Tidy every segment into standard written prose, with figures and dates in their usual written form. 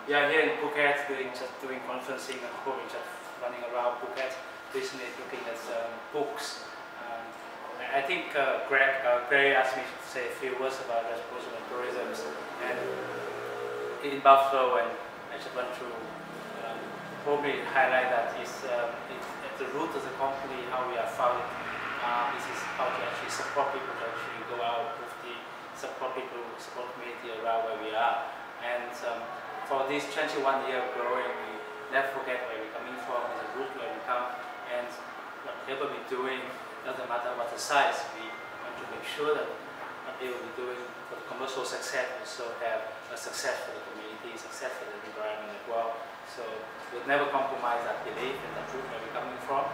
we are here in Phuket doing conferencing and hoping, just running around Phuket, recently looking at books. I think Gray asked me to say a few words about responsible tourism, and in Buffalo, and I just want to probably highlight that it's at the root of the company, how we are founded. This is how to actually support people to actually go out with the support people, support community around where we are. And for this 21 year growing, we never forget where we're coming from, the root where we come, and whatever we're doing, doesn't matter what the size, we want to make sure that whatever we're doing for the commercial success also have a success for the community, success for the environment as well. So we'll never compromise that belief and that root where we're coming from.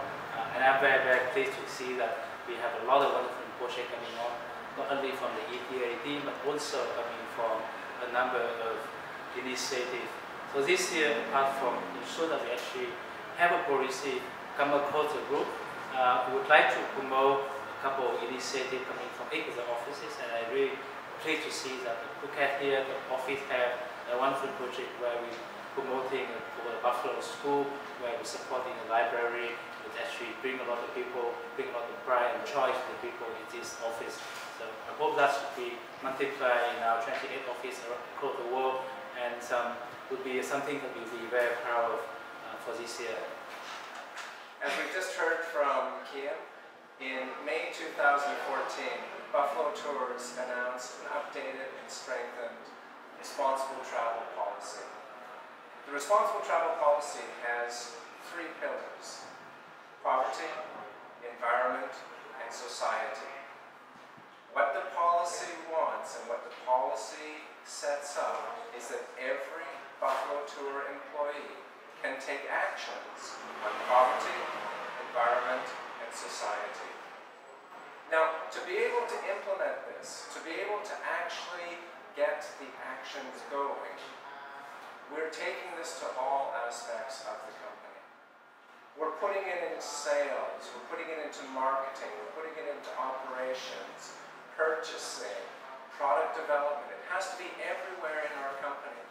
And I'm very, very pleased to see that we have a lot of wonderful projects coming on, not only from the EPA team, but also coming from a number of initiatives. So this year, apart from ensure that we actually have a policy come across the group, we would like to promote a couple of initiatives coming from each of the offices, and I'm really pleased to see that the Phuket here, the office have a wonderful project where we're promoting for the Buffalo School, where we're supporting a library, which actually bring a lot of people, bring a lot of pride and choice to the people in this office. So I hope that should be multiplied in our 28 offices across the world, and would be something that we'll be very proud of for this year. As we just heard from Kian, in May 2014, Buffalo Tours announced an updated and strengthened responsible travel policy. The responsible travel policy has 3 pillars: poverty, environment, and society. What the policy wants and what the policy sets up is that every Buffalo Tour employee can take actions on poverty, environment, and society. Now, to be able to implement this, to be able to actually get the actions going, we're taking this to all aspects of the company. We're putting it into sales, we're putting it into marketing, we're putting it into operations, purchasing, product development. It has to be everywhere in our company,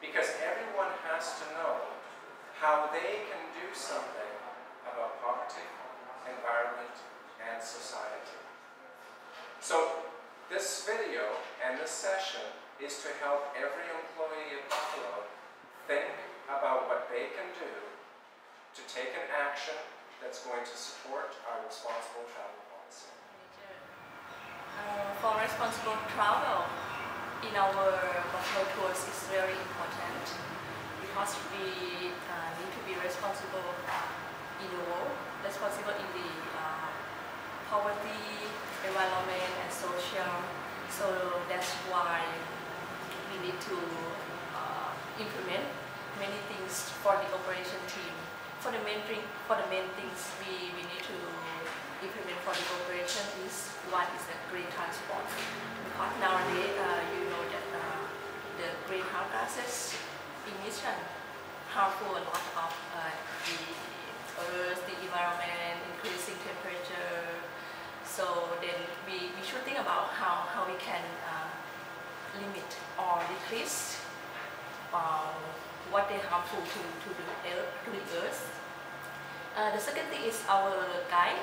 because everyone has to know how they can do something about poverty, environment, and society. So this video and this session is to help every employee at Buffalo think about what they can do to take an action that's going to support our responsible travel policy. For responsible travel in our Buffalo Tours is very important, because we need to be responsible in the world, responsible in the poverty, environment, and social. So that's why we need to implement many things for the operation team. For the main things we need to implement for the operation is, one is the green transport. Because nowadays you know that the greenhouse gases emission harmful a lot of the earth, the environment, increasing temperature. So then we should think about how we can limit or decrease what they harmful to the earth. The second thing is our guide,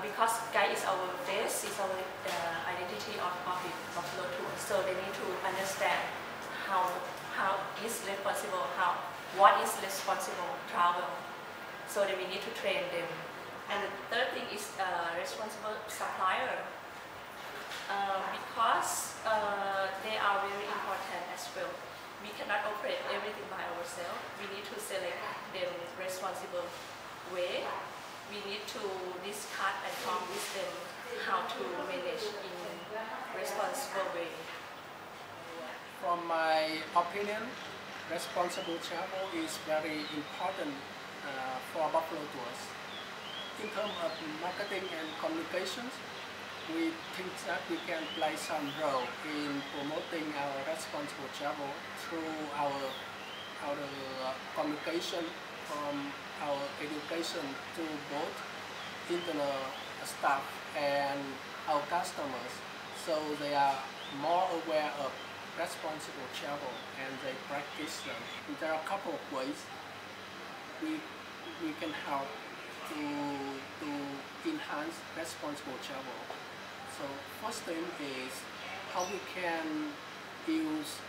because guide is our face, is our identity of the Buffalo Tour. So they need to understand what is responsible travel. So then we need to train them. And the third thing is responsible supplier, because they are very important as well. We cannot operate everything by ourselves. We need to select them responsible way. We need to discuss and talk with them how to manage in responsible way. From my opinion, responsible travel is very important for Buffalo Tours. In terms of marketing and communications, we think that we can play some role in promoting our responsible travel through our communication, from our education to both internal staff and our customers, so they are more aware of responsible travel and they practice them. There are a couple of ways we can help to enhance responsible travel. So first thing is how we can use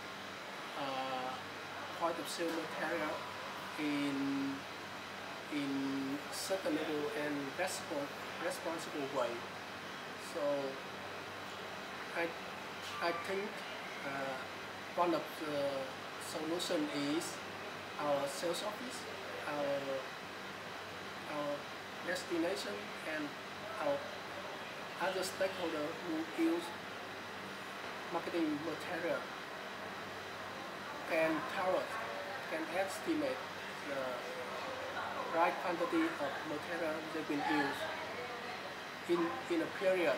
point of sale material in sustainable and responsible way. So I think one of the solution is our sales office, our destination, and our other stakeholders who use marketing material can tell us, can estimate the right quantity of material they've been used in a period.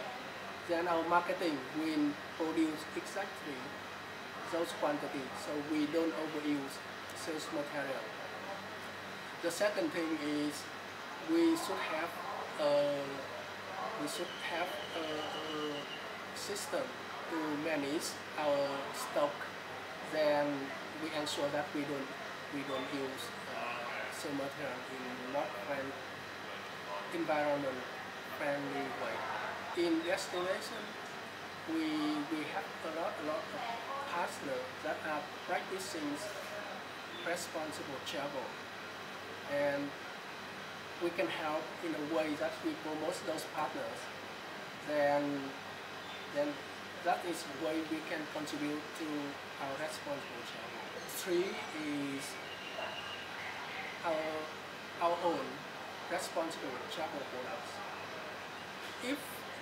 Then our marketing will produce exactly those quantities, so we don't overuse sales material. The second thing is we should have a system to manage our stock. Then we ensure that we don't use sales material in not environment friendly way. In destination, we have a lot of partners that are practicing responsible travel, and we can help in a way that we promote those partners. Then that is the way we can contribute to our responsible travel. Three is our own responsible travel products. If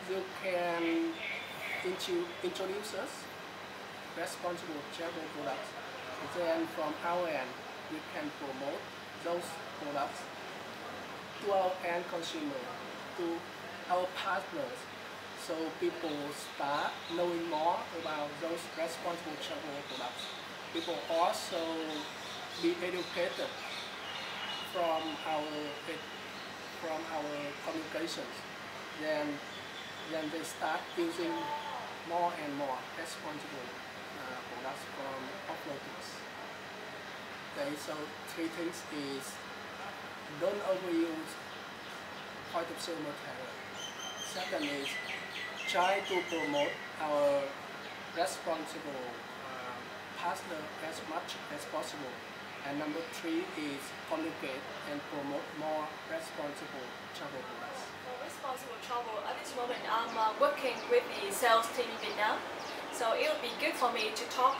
you can introduce us responsible travel products, then from our end we can promote those products to our end consumer, to our partners, so people start knowing more about those responsible travel products. People also be educated from our communications. Then they start using more and more responsible products from off-roaders. Okay, so three things is don't overuse point of sale material. Second is try to promote our responsible partner as much as possible. And number three is communicate and promote more responsible travel products. For responsible travel, at this moment I'm working with the sales team in Vietnam. So it would be good for me to talk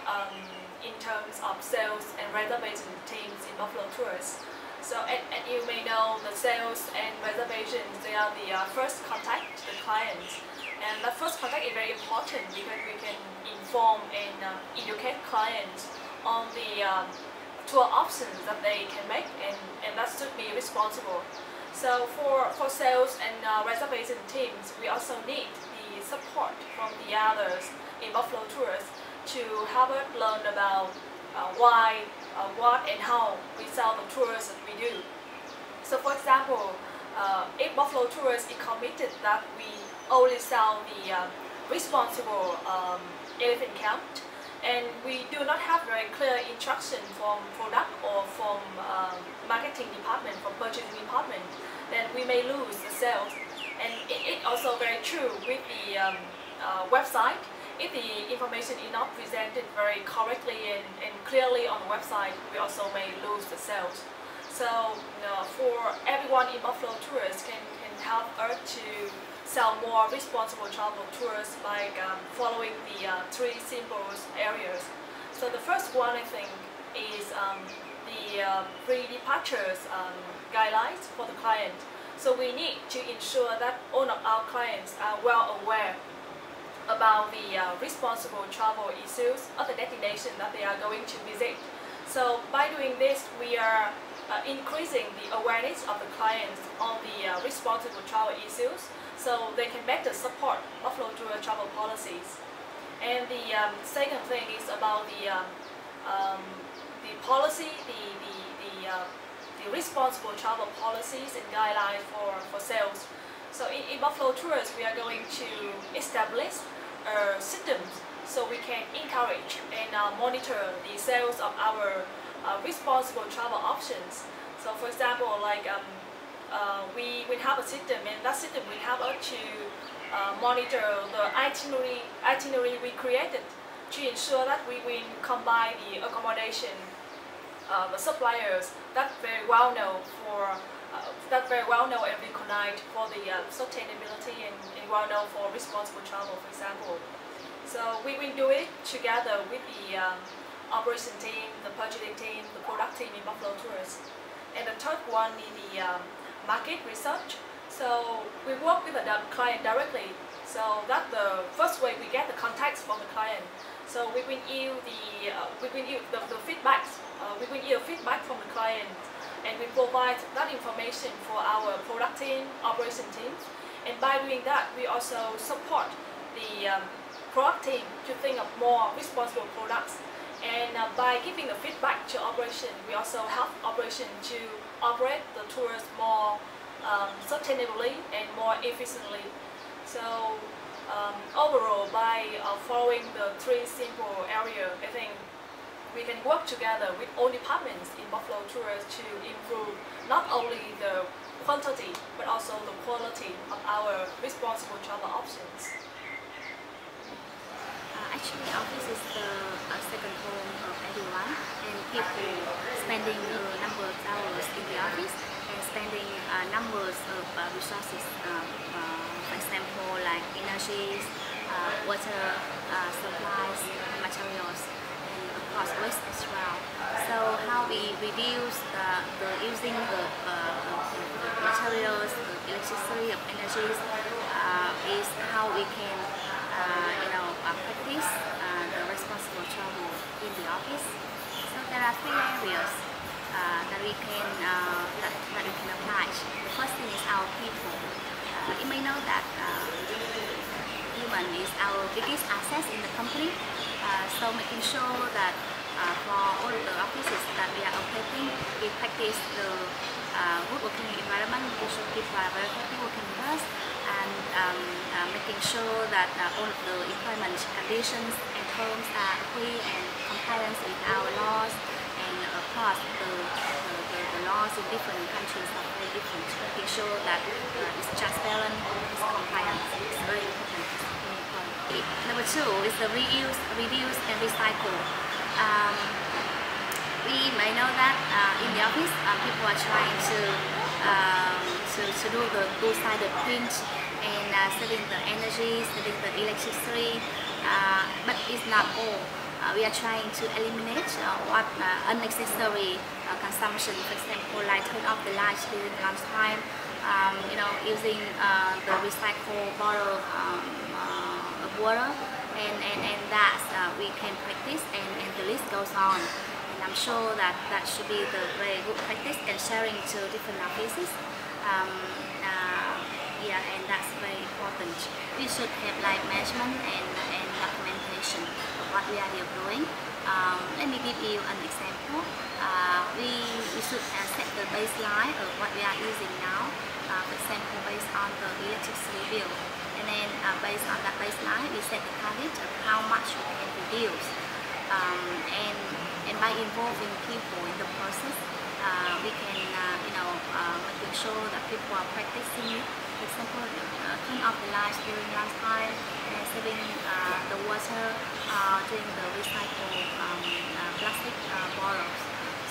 in terms of sales and reservation teams in Buffalo Tours. So and you may know the sales and reservations, they are the first contact to the client. And that first contact is very important because we can inform and educate clients on the tour options that they can make, and that should be responsible. So for sales and reservation teams, we also need the support from the others in Buffalo Tours to help us learn about why, what and how we sell the tours that we do. So for example, if Buffalo Tours is committed that we only sell the responsible elephant camp, and we do not have very clear instruction from product or from marketing department, from purchasing department, then we may lose the sales. And it also very true with the website. If the information is not presented very correctly and clearly on the website, we also may lose the sales. So for everyone in Buffalo Tours can help us to sell more responsible travel tours by following the three simple areas. So the first one I think is the pre-departures guidelines for the client. So we need to ensure that all of our clients are well aware about the responsible travel issues of the destination that they are going to visit. So by doing this, we are increasing the awareness of the clients on the responsible travel issues, so they can better support Buffalo Tour travel policies. And the second thing is about the policy, the responsible travel policies and guidelines for sales. So in Buffalo Tours, we are going to establish systems so we can encourage and monitor the sales of our responsible travel options. So for example, like we have a system, and that system will help us to monitor the itinerary we created to ensure that we will combine the accommodation the suppliers that very well known and recognized for the sustainability and well known for responsible travel, for example. So we will do it together with the operation team, the purchasing team, the product team in Buffalo Tours. And the third one is the market research. So we work with the client directly. So that's the first way we get the contacts from the client. So we will yield the feedbacks. We will yield feedback from the client, and we provide that information for our product team, operation teams. And by doing that, we also support the product team to think of more responsible products. And by giving the feedback to operation, we also help operation to operate the tours more sustainably and more efficiently. So overall, by following the three simple areas, I think we can work together with all departments in Buffalo Tours to improve not only the quantity but also the quality of our responsible travel options. Actually, office is the second home of everyone, and people spending a number of hours in the office and spending numbers of resources, for example, like energies, water, supplies, materials, and of course waste as well. So how we reduce the using the materials, the electricity of energies is how we can practice the responsible travel in the office. So there are three areas that we can apply. The first thing is our people. You may know that human is our biggest asset in the company. So making sure that for all the offices that we are operating, we practice the good working environment, making sure people are very happy working with us, and making sure that all of the employment conditions and terms are agree and compliance with our laws. And of course, the laws in different countries are very different. Making sure that it's transparent, it's compliant, it's very important. Number two is the reuse, reduce, and recycle. We may know that in the office, people are trying to do the two-sided print and saving the energy, saving the electricity, but it's not all. We are trying to eliminate what unnecessary consumption. For example, like turn off the lights during lunchtime, using the recycled bottle of water, and that we can practice, and the list goes on. And I'm sure that should be the very good practice and sharing to different offices. Yeah, and that's very important. We should have like management and documentation of what we are doing. Let me give you an example. We should set the baseline of what we are using now. For example, based on the electricity bill. And then based on that baseline, we set the target of how much we can reduce. And by involving people in the process, we can, making sure that people are practicing. For example, turn off the lights during lunchtime, and saving the water during the recycled plastic bottles.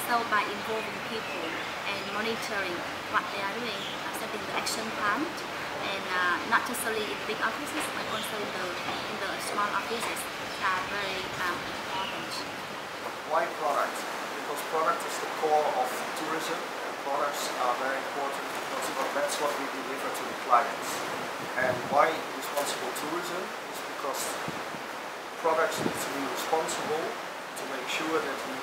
So by involving people and monitoring what they are doing, setting the action plan, and not just only in big offices, but also in the small offices are very important. Why product? Because product is the core of tourism, and products are very important because that's what we deliver to the clients. And why responsible tourism? Is because products need to be responsible to make sure that we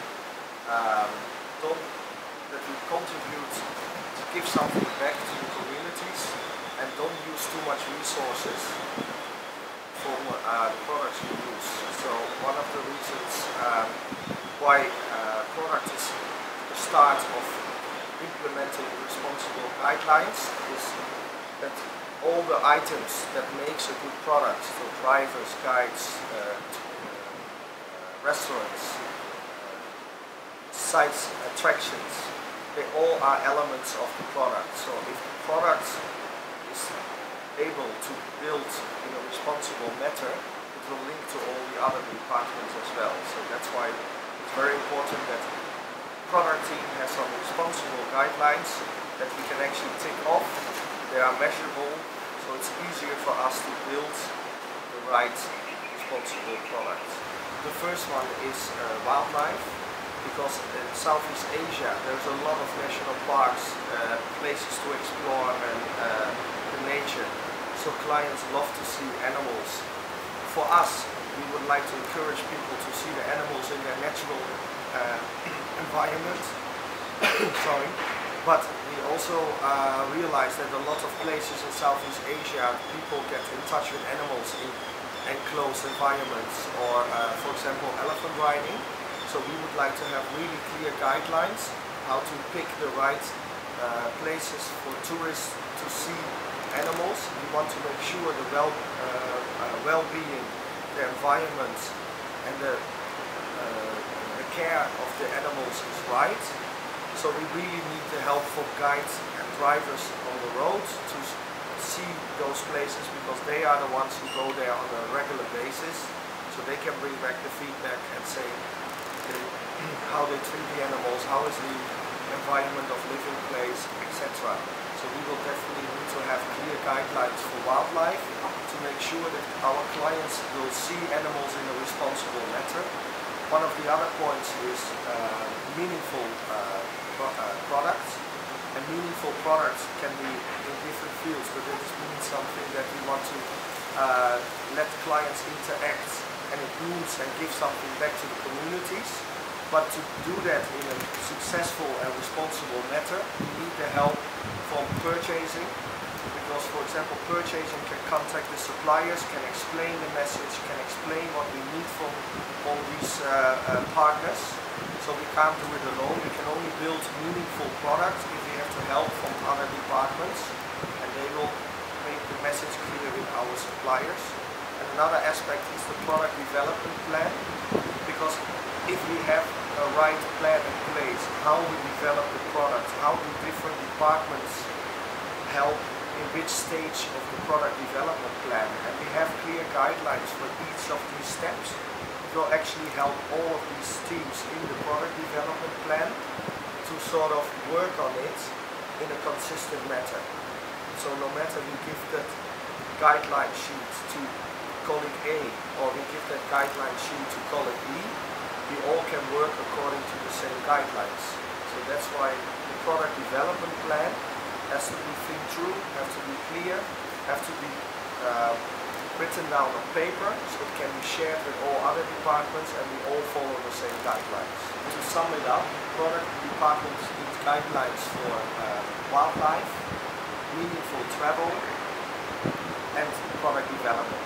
contribute to give something back to the communities and don't use too much resources for the products we use. So one of the reasons why product is the start of implementing responsible guidelines is that all the items that makes a good product, so drivers, guides, restaurants, sites, attractions, they all are elements of the product. So if the product is able to build in a responsible manner, it will link to all the other departments as well. So that's why it's very important that the product team has some responsible guidelines that we can actually tick off. They are measurable, so it's easier for us to build the right responsible product. The first one is wildlife, because in Southeast Asia there's a lot of national parks, places to explore and the nature. So clients love to see animals. For us, we would like to encourage people to see the animals in their natural environment. Sorry. But we also realize that a lot of places in Southeast Asia, people get in touch with animals in enclosed environments, or for example elephant riding. So we would like to have really clear guidelines how to pick the right places for tourists to see animals. We want to make sure the well-being, the environment and the care of the animals is right. So we really need the help for guides and drivers on the road to see those places, because they are the ones who go there on a regular basis. So they can bring back the feedback and say how they treat the animals, how is the environment of living place, etc. So we will definitely need to have clear guidelines for wildlife to make sure that our clients will see animals in a responsible manner. One of the other points is meaningful products, and meaningful products can be in different fields, but it means something that we want to let clients interact and improve and give something back to the communities. But to do that in a successful and responsible manner, we need the help from purchasing, because for example purchasing can contact the suppliers, can explain the message, can explain what we need from all these partners. So we can't do it alone. We can only build meaningful products if we have the help from other departments, and they will make the message clear with our suppliers. And another aspect is the product development plan, because if we have a right plan in place, how we develop the product, how do different departments help in which stage of the product development plan, and we have clear guidelines for each of these steps, will actually help all of these teams in the product development plan to sort of work on it in a consistent manner. So no matter we give that guideline sheet to colleague A or we give that guideline sheet to colleague B, we all can work according to the same guidelines. So that's why the product development plan has to be think through, has to be clear, has to be written down on paper, so it can be shared with all other departments and we all follow the same guidelines. To sum it up, product departments need guidelines for wildlife, meaningful travel and product development.